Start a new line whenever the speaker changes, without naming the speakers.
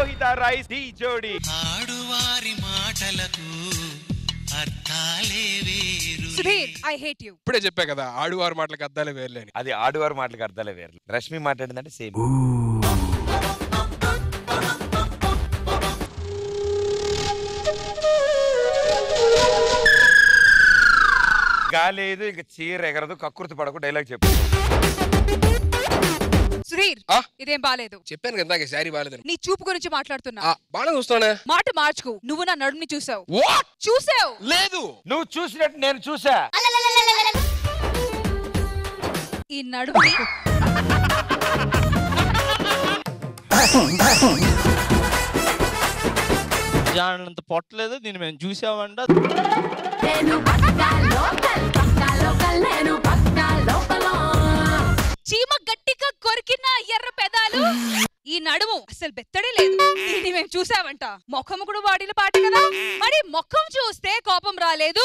Lohitha rice D జోడి.
ఆడువారి మాటలకు అర్థాలే వేరు.
Sudheer, I hate you.
ఇప్పుడే చెప్పా కదా ఆడువారి మాటలకు అర్థాలే వేర్లేని.
అది ఆడువారి మాటలకు అర్థాలే వేరు. రష్మి మాట్లాడిందంటే సేమ్. గాలేదు, ఇంక చీర ఎగరదు, కక్కుర్తి పడకు, డైలాగ్ చెప్పు.
సుధీర్, ఇదేం బాలేదు.
చెప్పాను కదా శారీ బాలేదని.
నీ చూపు గురించి మాట్లాడుతున్నా.
బాగా చూస్తానే.
మాట మార్చుకు. నువ్వు నా నడుముని చూసావు.
చూసావు? లేదు.
నువ్వు చూసినట్టు నేను చూసా.
ఈ నడుముని
జానంత పొట్టలేదు, నేను మేము చూసామంట.
చీమ గట్టిగా కొరికిన ఎర్ర పెదాలు. ఈ నడుము అసలు బెత్తడే లేదు. దీన్ని మేము చూసావంట. ముఖం కూడా వాడిన పాట కదా. మరి ముఖం చూస్తే కోపం రాలేదు.